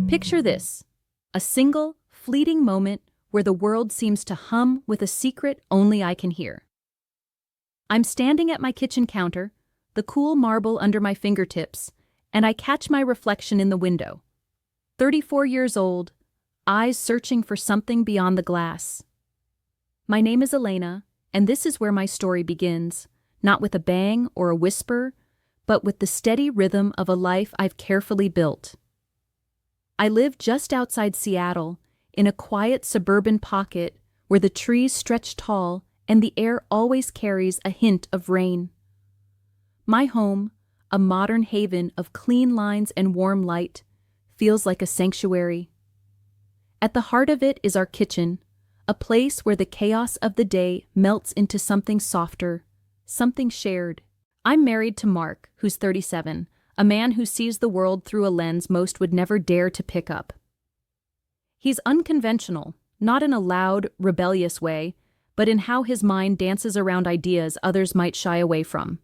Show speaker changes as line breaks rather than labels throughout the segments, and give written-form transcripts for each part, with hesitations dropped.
Picture this, a single, fleeting moment where the world seems to hum with a secret only I can hear. I'm standing at my kitchen counter, the cool marble under my fingertips, and I catch my reflection in the window. 34 years old, eyes searching for something beyond the glass. My name is Elena, and this is where my story begins, not with a bang or a whisper, but with the steady rhythm of a life I've carefully built. I live just outside Seattle, in a quiet suburban pocket where the trees stretch tall and the air always carries a hint of rain. My home, a modern haven of clean lines and warm light, feels like a sanctuary. At the heart of it is our kitchen, a place where the chaos of the day melts into something softer, something shared. I'm married to Mark, who's 37, a man who sees the world through a lens most would never dare to pick up. He's unconventional, not in a loud, rebellious way, but in how his mind dances around ideas others might shy away from.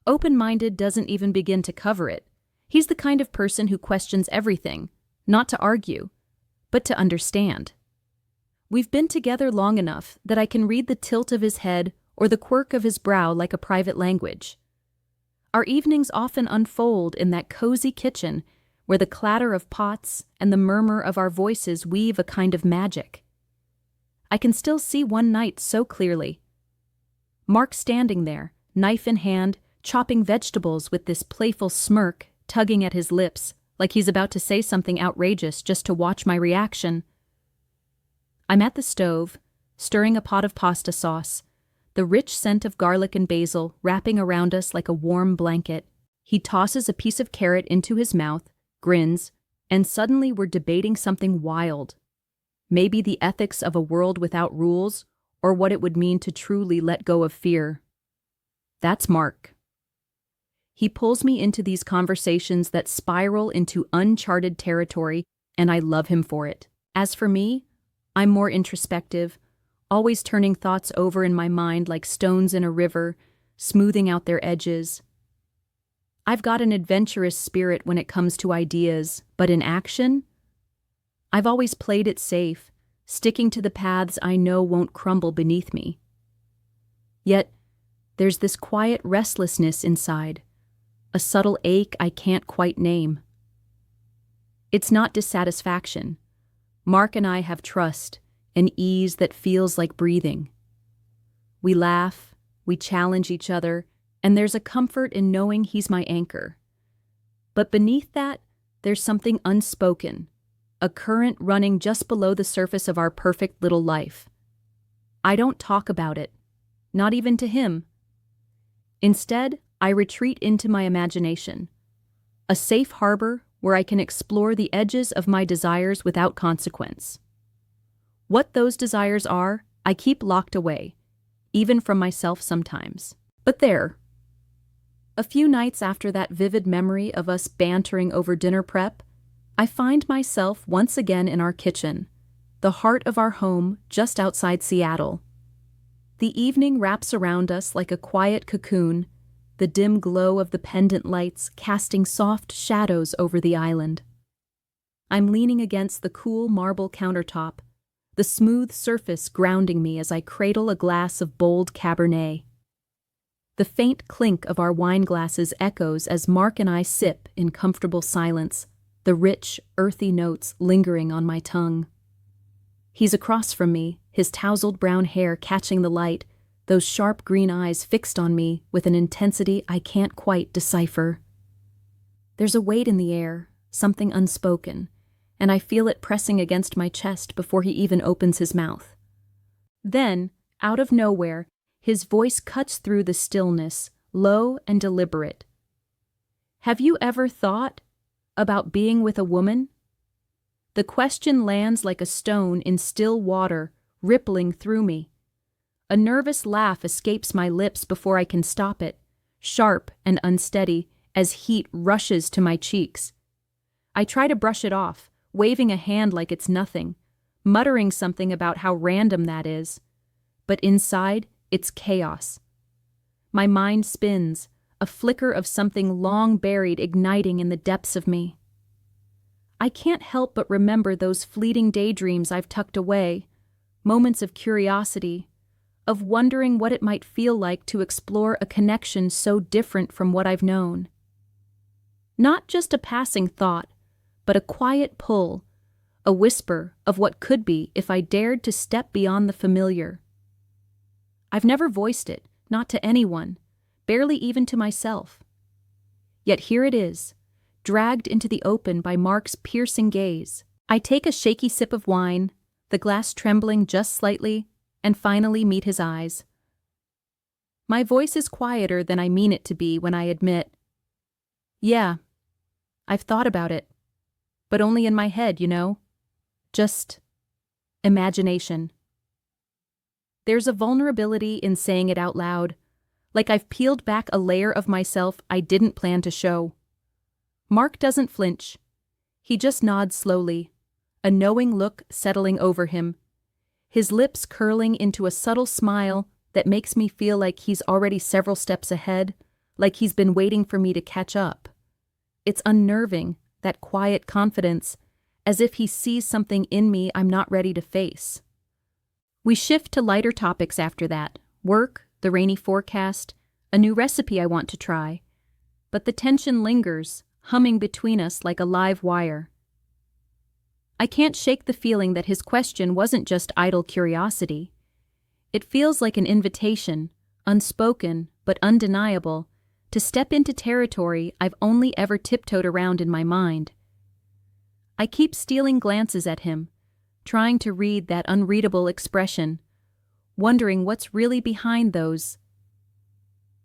Open-minded doesn't even begin to cover it. He's the kind of person who questions everything, not to argue, but to understand. We've been together long enough that I can read the tilt of his head or the quirk of his brow like a private language. Our evenings often unfold in that cozy kitchen where the clatter of pots and the murmur of our voices weave a kind of magic. I can still see one night so clearly. Mark standing there, knife in hand, chopping vegetables with this playful smirk tugging at his lips, like he's about to say something outrageous just to watch my reaction. I'm at the stove, stirring a pot of pasta sauce, the rich scent of garlic and basil wrapping around us like a warm blanket. He tosses a piece of carrot into his mouth, grins, and suddenly we're debating something wild. Maybe the ethics of a world without rules, or what it would mean to truly let go of fear. That's Mark. He pulls me into these conversations that spiral into uncharted territory, and I love him for it. As for me, I'm more introspective, always turning thoughts over in my mind like stones in a river, smoothing out their edges. I've got an adventurous spirit when it comes to ideas, but in action, I've always played it safe, sticking to the paths I know won't crumble beneath me. Yet, there's this quiet restlessness inside, a subtle ache I can't quite name. It's not dissatisfaction. Mark and I have trust, an ease that feels like breathing. We laugh, we challenge each other, and there's a comfort in knowing he's my anchor. But beneath that, there's something unspoken, a current running just below the surface of our perfect little life. I don't talk about it, not even to him. Instead, I retreat into my imagination, a safe harbor where I can explore the edges of my desires without consequence. What those desires are, I keep locked away, even from myself sometimes. But there, a few nights after that vivid memory of us bantering over dinner prep, I find myself once again in our kitchen, the heart of our home just outside Seattle. The evening wraps around us like a quiet cocoon, the dim glow of the pendant lights casting soft shadows over the island. I'm leaning against the cool marble countertop, the smooth surface grounding me as I cradle a glass of bold Cabernet. The faint clink of our wine glasses echoes as Mark and I sip in comfortable silence, the rich, earthy notes lingering on my tongue. He's across from me, his tousled brown hair catching the light, those sharp green eyes fixed on me with an intensity I can't quite decipher. There's a weight in the air, something unspoken, and I feel it pressing against my chest before he even opens his mouth. Then, out of nowhere, his voice cuts through the stillness, low and deliberate. Have you ever thought about being with a woman? The question lands like a stone in still water, rippling through me. A nervous laugh escapes my lips before I can stop it, sharp and unsteady as heat rushes to my cheeks. I try to brush it off, waving a hand like it's nothing, muttering something about how random that is. But inside, it's chaos. My mind spins, a flicker of something long buried igniting in the depths of me. I can't help but remember those fleeting daydreams I've tucked away, moments of curiosity, of wondering what it might feel like to explore a connection so different from what I've known. Not just a passing thought, but a quiet pull, a whisper of what could be if I dared to step beyond the familiar. I've never voiced it, not to anyone, barely even to myself. Yet here it is, dragged into the open by Mark's piercing gaze. I take a shaky sip of wine, the glass trembling just slightly, and finally meet his eyes. My voice is quieter than I mean it to be when I admit, yeah, I've thought about it, but only in my head, just imagination. There's a vulnerability in saying it out loud, like I've peeled back a layer of myself I didn't plan to show. Mark doesn't flinch. He just nods slowly, a knowing look settling over him, his lips curling into a subtle smile that makes me feel like he's already several steps ahead, like he's been waiting for me to catch up. It's unnerving, that quiet confidence, as if he sees something in me I'm not ready to face. We shift to lighter topics after that: work, the rainy forecast, a new recipe I want to try. But the tension lingers, humming between us like a live wire. I can't shake the feeling that his question wasn't just idle curiosity. It feels like an invitation, unspoken but undeniable, to step into territory I've only ever tiptoed around in my mind. I keep stealing glances at him, trying to read that unreadable expression, wondering what's really behind those.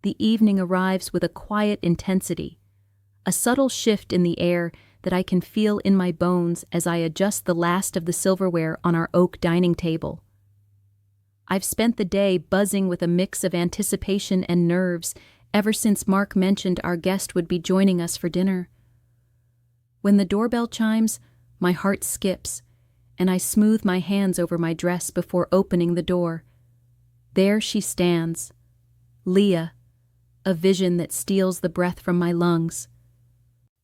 The evening arrives with a quiet intensity, a subtle shift in the air that I can feel in my bones as I adjust the last of the silverware on our oak dining table. I've spent the day buzzing with a mix of anticipation and nerves ever since Mark mentioned our guest would be joining us for dinner. When the doorbell chimes, my heart skips, and I smooth my hands over my dress before opening the door. There she stands, Leah, a vision that steals the breath from my lungs.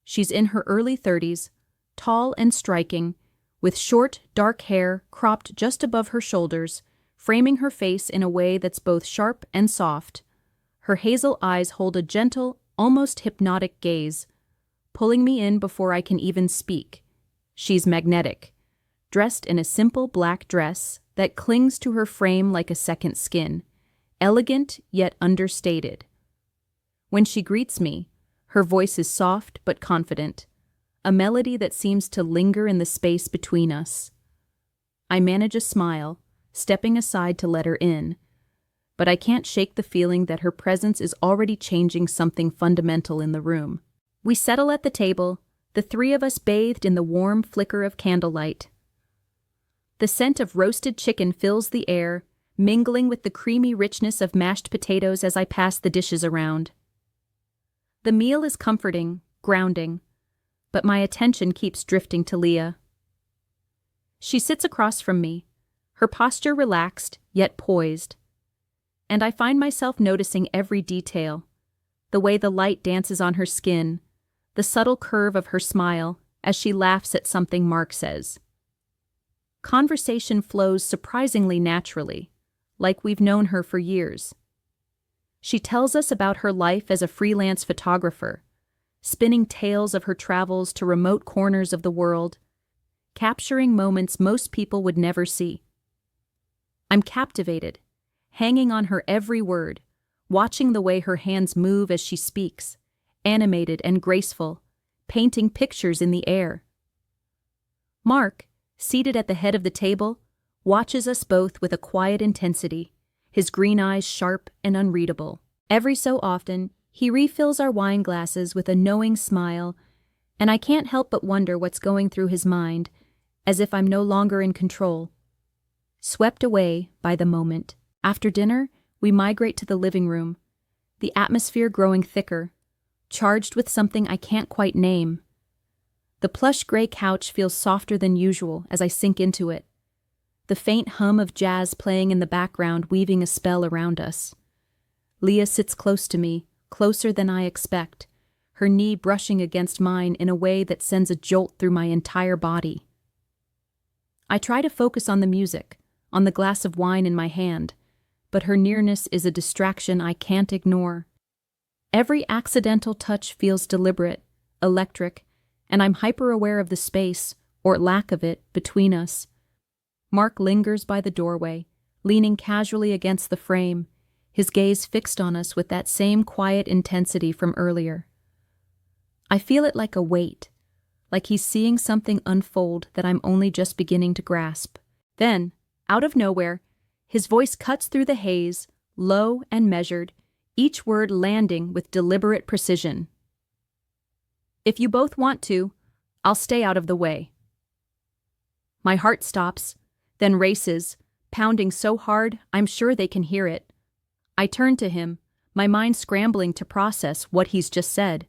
She's in her early 30s, tall and striking, with short, dark hair cropped just above her shoulders, framing her face in a way that's both sharp and soft. Her hazel eyes hold a gentle, almost hypnotic gaze, pulling me in before I can even speak. She's magnetic, dressed in a simple black dress that clings to her frame like a second skin, elegant yet understated. When she greets me, her voice is soft but confident, a melody that seems to linger in the space between us. I manage a smile, stepping aside to let her in, but I can't shake the feeling that her presence is already changing something fundamental in the room. We settle at the table, the three of us bathed in the warm flicker of candlelight. The scent of roasted chicken fills the air, mingling with the creamy richness of mashed potatoes as I pass the dishes around. The meal is comforting, grounding, but my attention keeps drifting to Leah. She sits across from me, her posture relaxed yet poised, and I find myself noticing every detail: the way the light dances on her skin, the subtle curve of her smile as she laughs at something Mark says. Conversation flows surprisingly naturally, like we've known her for years. She tells us about her life as a freelance photographer, spinning tales of her travels to remote corners of the world, capturing moments most people would never see. I'm captivated, hanging on her every word, watching the way her hands move as she speaks, animated and graceful, painting pictures in the air. Mark, seated at the head of the table, watches us both with a quiet intensity, his green eyes sharp and unreadable. Every so often, he refills our wine glasses with a knowing smile, and I can't help but wonder what's going through his mind, as if I'm no longer in control. Swept away by the moment. After dinner, we migrate to the living room, the atmosphere growing thicker, charged with something I can't quite name. The plush gray couch feels softer than usual as I sink into it, the faint hum of jazz playing in the background weaving a spell around us. Leah sits close to me, closer than I expect, her knee brushing against mine in a way that sends a jolt through my entire body. I try to focus on the music, on the glass of wine in my hand, but her nearness is a distraction I can't ignore. Every accidental touch feels deliberate, electric, and I'm hyper-aware of the space, or lack of it, between us. Mark lingers by the doorway, leaning casually against the frame, his gaze fixed on us with that same quiet intensity from earlier. I feel it like a weight, like he's seeing something unfold that I'm only just beginning to grasp. Then, out of nowhere, his voice cuts through the haze, low and measured, each word landing with deliberate precision. "If you both want to, I'll stay out of the way." My heart stops, then races, pounding so hard I'm sure they can hear it. I turn to him, my mind scrambling to process what he's just said.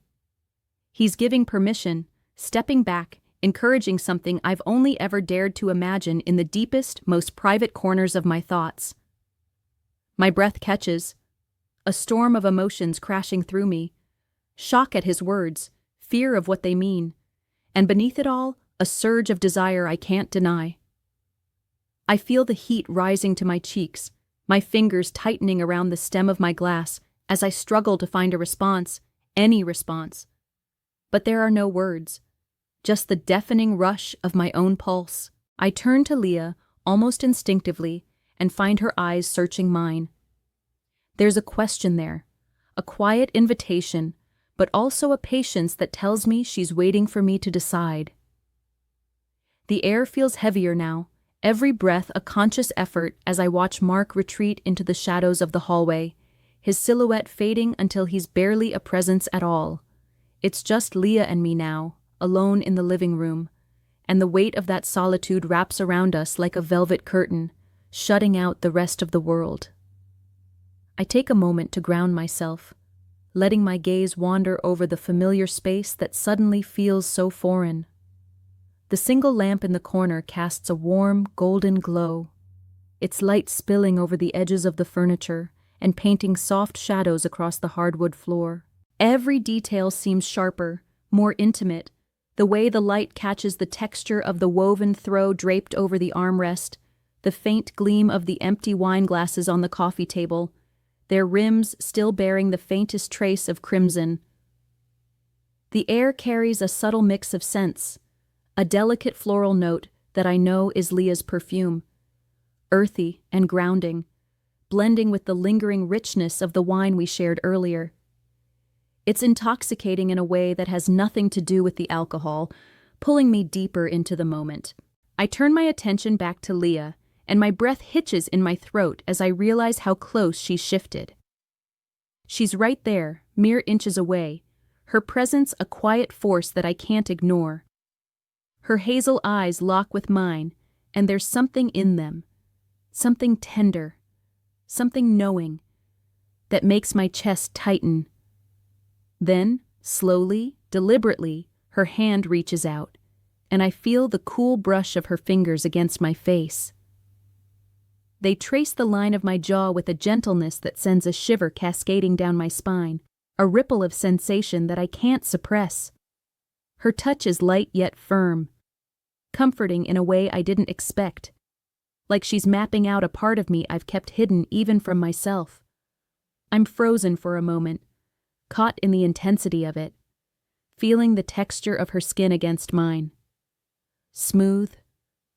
He's giving permission, stepping back, encouraging something I've only ever dared to imagine in the deepest, most private corners of my thoughts. My breath catches, a storm of emotions crashing through me, shock at his words, fear of what they mean, and beneath it all, a surge of desire I can't deny. I feel the heat rising to my cheeks, my fingers tightening around the stem of my glass as I struggle to find a response, any response. But there are no words, just the deafening rush of my own pulse. I turn to Leah almost instinctively and find her eyes searching mine. There's a question there, a quiet invitation, but also a patience that tells me she's waiting for me to decide. The air feels heavier now, every breath a conscious effort as I watch Mark retreat into the shadows of the hallway, his silhouette fading until he's barely a presence at all. It's just Leah and me now, alone in the living room, and the weight of that solitude wraps around us like a velvet curtain, shutting out the rest of the world. I take a moment to ground myself, letting my gaze wander over the familiar space that suddenly feels so foreign. The single lamp in the corner casts a warm, golden glow, its light spilling over the edges of the furniture and painting soft shadows across the hardwood floor. Every detail seems sharper, more intimate, the way the light catches the texture of the woven throw draped over the armrest, the faint gleam of the empty wine glasses on the coffee table, their rims still bearing the faintest trace of crimson. The air carries a subtle mix of scents, a delicate floral note that I know is Leah's perfume, earthy and grounding, blending with the lingering richness of the wine we shared earlier. It's intoxicating in a way that has nothing to do with the alcohol, pulling me deeper into the moment. I turn my attention back to Leah, and my breath hitches in my throat as I realize how close she's shifted. She's right there, mere inches away, her presence a quiet force that I can't ignore. Her hazel eyes lock with mine, and there's something in them, something tender, something knowing, that makes my chest tighten. Then, slowly, deliberately, her hand reaches out, and I feel the cool brush of her fingers against my face. They trace the line of my jaw with a gentleness that sends a shiver cascading down my spine, a ripple of sensation that I can't suppress. Her touch is light yet firm, comforting in a way I didn't expect, like she's mapping out a part of me I've kept hidden even from myself. I'm frozen for a moment, caught in the intensity of it, feeling the texture of her skin against mine. Smooth,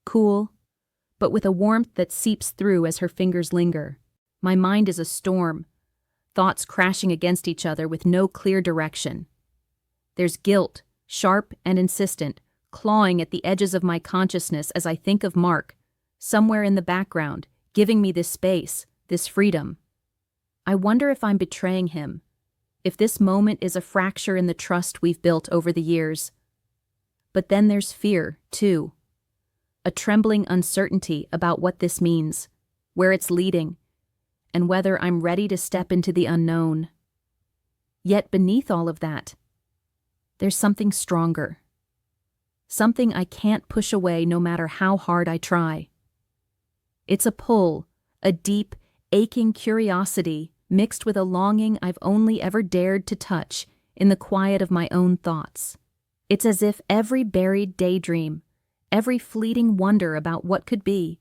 cool, but with a warmth that seeps through as her fingers linger. My mind is a storm, thoughts crashing against each other with no clear direction. There's guilt, sharp and insistent, clawing at the edges of my consciousness as I think of Mark, somewhere in the background, giving me this space, this freedom. I wonder if I'm betraying him, if this moment is a fracture in the trust we've built over the years. But then there's fear, too. A trembling uncertainty about what this means, where it's leading, and whether I'm ready to step into the unknown. Yet beneath all of that, there's something stronger. Something I can't push away no matter how hard I try. It's a pull, a deep, aching curiosity mixed with a longing I've only ever dared to touch in the quiet of my own thoughts. It's as if every buried daydream, every fleeting wonder about what could be,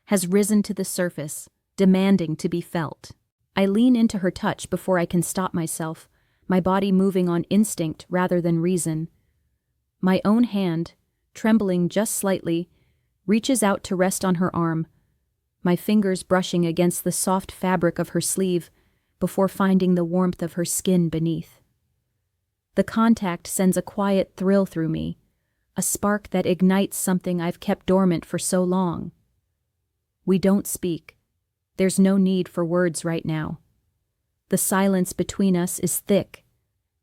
has risen to the surface, demanding to be felt. I lean into her touch before I can stop myself, my body moving on instinct rather than reason. My own hand, trembling just slightly, reaches out to rest on her arm, my fingers brushing against the soft fabric of her sleeve before finding the warmth of her skin beneath. The contact sends a quiet thrill through me, a spark that ignites something I've kept dormant for so long. We don't speak. There's no need for words right now. The silence between us is thick,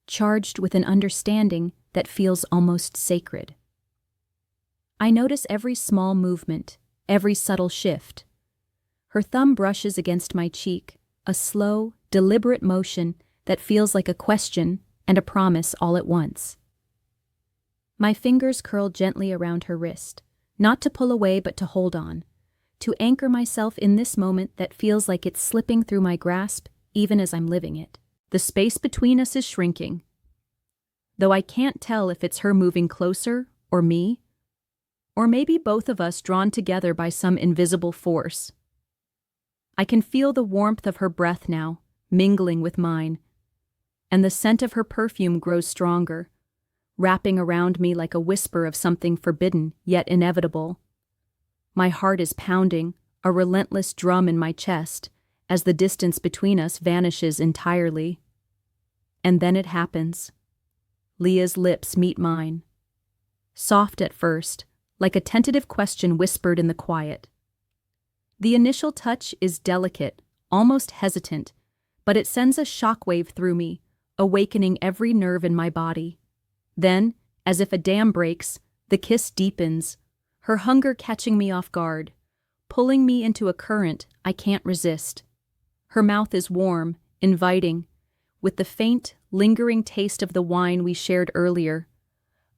charged with an understanding that feels almost sacred. I notice every small movement, every subtle shift. Her thumb brushes against my cheek, a slow, deliberate motion that feels like a question and a promise all at once. My fingers curl gently around her wrist, not to pull away but to hold on, to anchor myself in this moment that feels like it's slipping through my grasp even as I'm living it. The space between us is shrinking, though I can't tell if it's her moving closer or me, or maybe both of us drawn together by some invisible force. I can feel the warmth of her breath now, mingling with mine, and the scent of her perfume grows stronger, wrapping around me like a whisper of something forbidden yet inevitable. My heart is pounding, a relentless drum in my chest, as the distance between us vanishes entirely. And then it happens. Leah's lips meet mine. Soft at first, like a tentative question whispered in the quiet. The initial touch is delicate, almost hesitant, but it sends a shockwave through me, awakening every nerve in my body. Then, as if a dam breaks, the kiss deepens, her hunger catching me off guard, pulling me into a current I can't resist. Her mouth is warm, inviting, with the faint, lingering taste of the wine we shared earlier,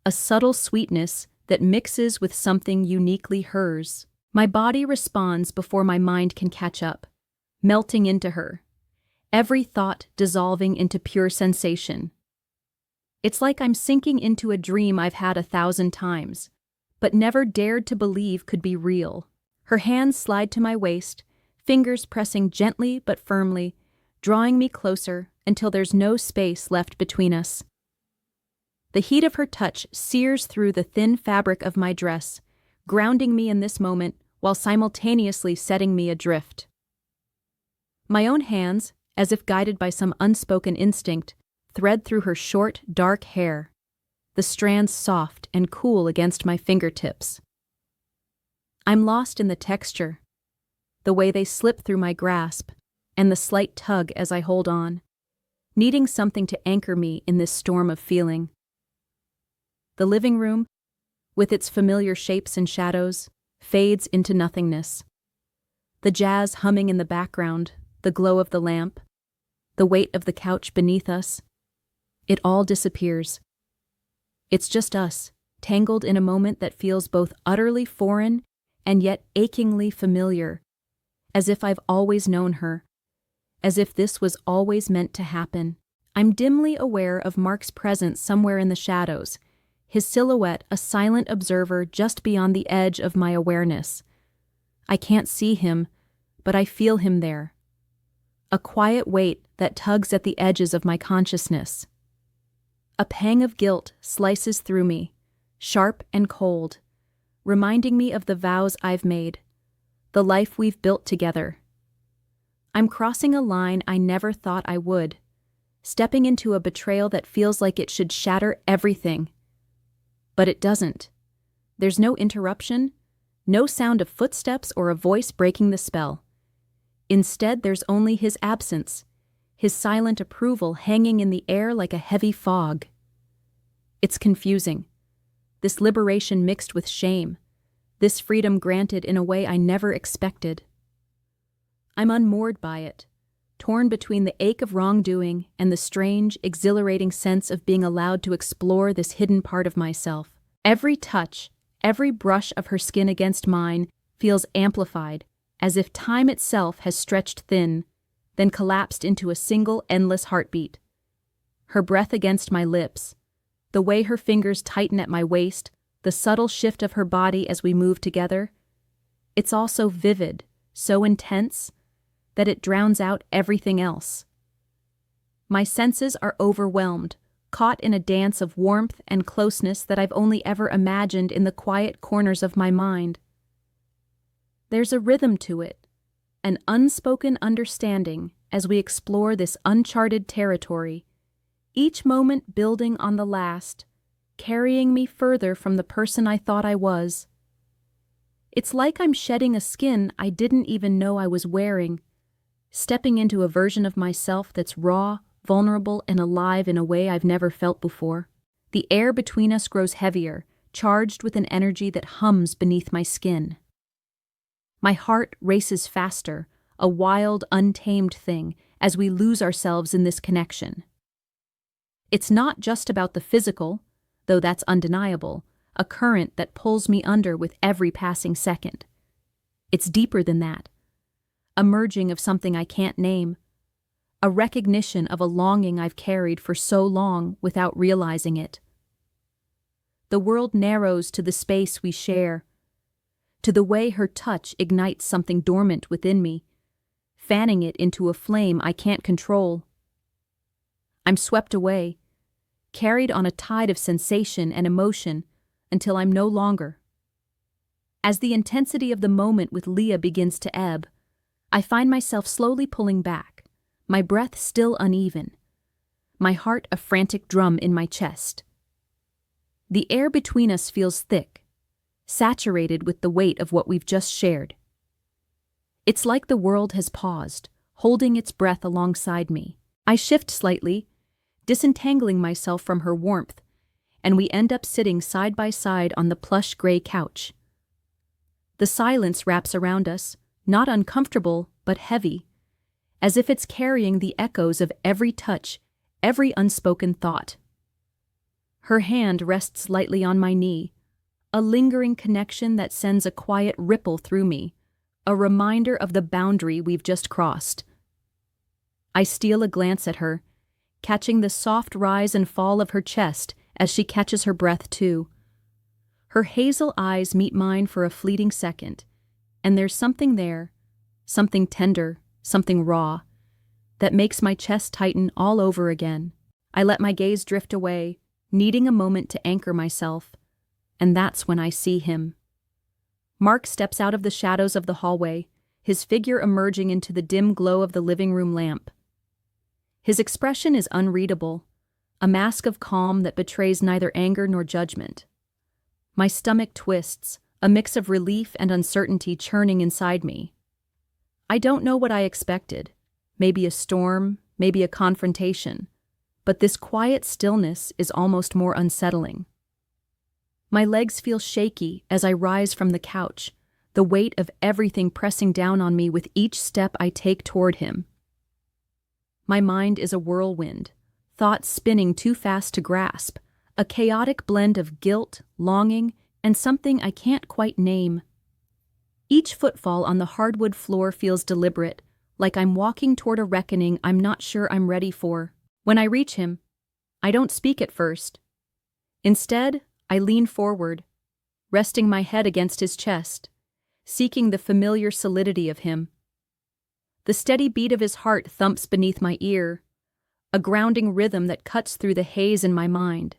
a subtle sweetness that mixes with something uniquely hers. My body responds before my mind can catch up, melting into her, every thought dissolving into pure sensation. It's like I'm sinking into a dream I've had 1,000 times, but never dared to believe could be real. Her hands slide to my waist, fingers pressing gently but firmly, drawing me closer until there's no space left between us. The heat of her touch sears through the thin fabric of my dress, grounding me in this moment while simultaneously setting me adrift. My own hands, as if guided by some unspoken instinct, thread through her short, dark hair, the strands soft and cool against my fingertips. I'm lost in the texture, the way they slip through my grasp, and the slight tug as I hold on, needing something to anchor me in this storm of feeling. The living room, with its familiar shapes and shadows, fades into nothingness. The jazz humming in the background, the glow of the lamp, the weight of the couch beneath us, it all disappears. It's just us, tangled in a moment that feels both utterly foreign and yet achingly familiar, as if I've always known her, as if this was always meant to happen. I'm dimly aware of Mark's presence somewhere in the shadows, his silhouette a silent observer just beyond the edge of my awareness. I can't see him, but I feel him there. A quiet weight that tugs at the edges of my consciousness. A pang of guilt slices through me, sharp and cold, reminding me of the vows I've made, the life we've built together. I'm crossing a line I never thought I would, stepping into a betrayal that feels like it should shatter everything. But it doesn't. There's no interruption, no sound of footsteps or a voice breaking the spell. Instead, there's only his absence, his silent approval hanging in the air like a heavy fog. It's confusing. This liberation mixed with shame, this freedom granted in a way I never expected. I'm unmoored by it, torn between the ache of wrongdoing and the strange, exhilarating sense of being allowed to explore this hidden part of myself. Every touch, every brush of her skin against mine feels amplified, as if time itself has stretched thin, then collapsed into a single endless heartbeat. her breath against my lips, the way her fingers tighten at my waist, the subtle shift of her body as we move together. It's all so vivid, so intense, that it drowns out everything else. My senses are overwhelmed, caught in a dance of warmth and closeness that I've only ever imagined in the quiet corners of my mind. There's a rhythm to it, an unspoken understanding as we explore this uncharted territory, each moment building on the last, carrying me further from the person I thought I was. It's like I'm shedding a skin I didn't even know I was wearing, stepping into a version of myself that's raw, vulnerable, and alive in a way I've never felt before. The air between us grows heavier, charged with an energy that hums beneath my skin. My heart races faster, a wild, untamed thing, as we lose ourselves in this connection. It's not just about the physical, though that's undeniable, a current that pulls me under with every passing second. It's deeper than that, a merging of something I can't name, a recognition of a longing I've carried for so long without realizing it. The world narrows to the space we share, to the way her touch ignites something dormant within me, fanning it into a flame I can't control. I'm swept away, carried on a tide of sensation and emotion until I'm no longer. As the intensity of the moment with Leah begins to ebb, I find myself slowly pulling back, my breath still uneven, my heart a frantic drum in my chest. The air between us feels thick, saturated with the weight of what we've just shared. It's like the world has paused, holding its breath alongside me. I shift slightly, disentangling myself from her warmth, and we end up sitting side by side on the plush gray couch. The silence wraps around us, not uncomfortable, but heavy, as if it's carrying the echoes of every touch, every unspoken thought. Her hand rests lightly on my knee, a lingering connection that sends a quiet ripple through me, a reminder of the boundary we've just crossed. I steal a glance at her, catching the soft rise and fall of her chest as she catches her breath too. Her hazel eyes meet mine for a fleeting second, and there's something there, something tender, something raw, that makes my chest tighten all over again. I let my gaze drift away, needing a moment to anchor myself, and that's when I see him. Mark steps out of the shadows of the hallway, his figure emerging into the dim glow of the living room lamp. His expression is unreadable, a mask of calm that betrays neither anger nor judgment. My stomach twists, a mix of relief and uncertainty churning inside me. I don't know what I expected, maybe a storm, maybe a confrontation, but this quiet stillness is almost more unsettling. My legs feel shaky as I rise from the couch, the weight of everything pressing down on me with each step I take toward him. My mind is a whirlwind, thoughts spinning too fast to grasp, a chaotic blend of guilt, longing, and something I can't quite name. Each footfall on the hardwood floor feels deliberate, like I'm walking toward a reckoning I'm not sure I'm ready for. When I reach him, I don't speak at first. Instead, I lean forward, resting my head against his chest, seeking the familiar solidity of him. The steady beat of his heart thumps beneath my ear, a grounding rhythm that cuts through the haze in my mind.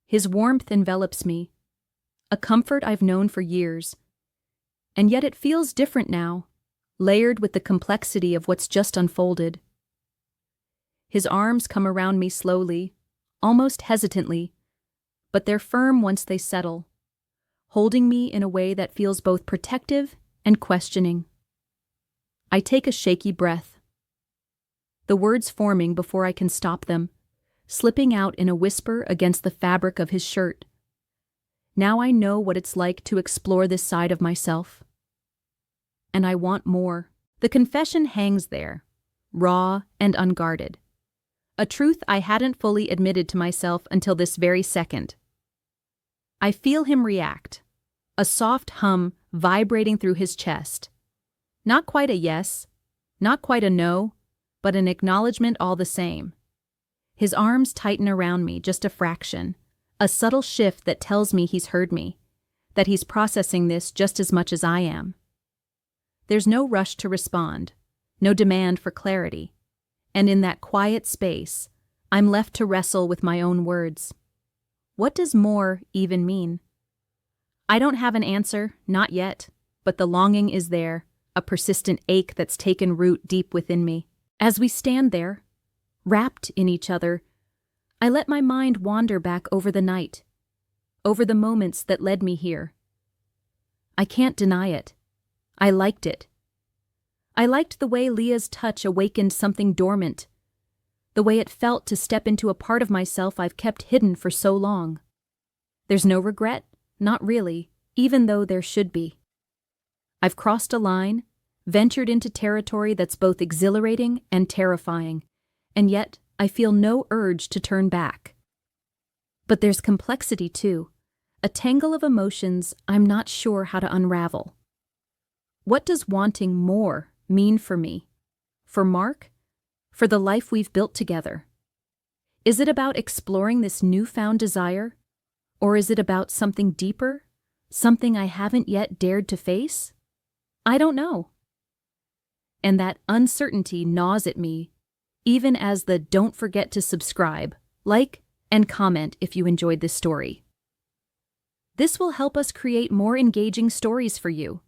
His warmth envelops me, a comfort I've known for years, and yet it feels different now, layered with the complexity of what's just unfolded. His arms come around me slowly, almost hesitantly, but they're firm once they settle, holding me in a way that feels both protective and questioning. I take a shaky breath, the words forming before I can stop them, slipping out in a whisper against the fabric of his shirt. Now I know what it's like to explore this side of myself. And I want more. The confession hangs there, raw and unguarded. A truth I hadn't fully admitted to myself until this very second. I feel him react, a soft hum vibrating through his chest. Not quite a yes, not quite a no, but an acknowledgement all the same. His arms tighten around me just a fraction, a subtle shift that tells me he's heard me, that he's processing this just as much as I am. There's no rush to respond, no demand for clarity, and in that quiet space, I'm left to wrestle with my own words. What does more even mean? I don't have an answer, not yet, but the longing is there, a persistent ache that's taken root deep within me. As we stand there, wrapped in each other, I let my mind wander back over the night, over the moments that led me here. I can't deny it. I liked it. I liked the way Leah's touch awakened something dormant, the way it felt to step into a part of myself I've kept hidden for so long. There's no regret, not really, even though there should be. I've crossed a line, ventured into territory that's both exhilarating and terrifying, and yet I feel no urge to turn back. But there's complexity too, a tangle of emotions I'm not sure how to unravel. What does wanting more mean for me? For Mark? For the life we've built together? Is it about exploring this newfound desire? Or is it about something deeper? Something I haven't yet dared to face? I don't know. And that uncertainty gnaws at me, even as the don't forget to subscribe, like, and comment if you enjoyed this story. This will help us create more engaging stories for you.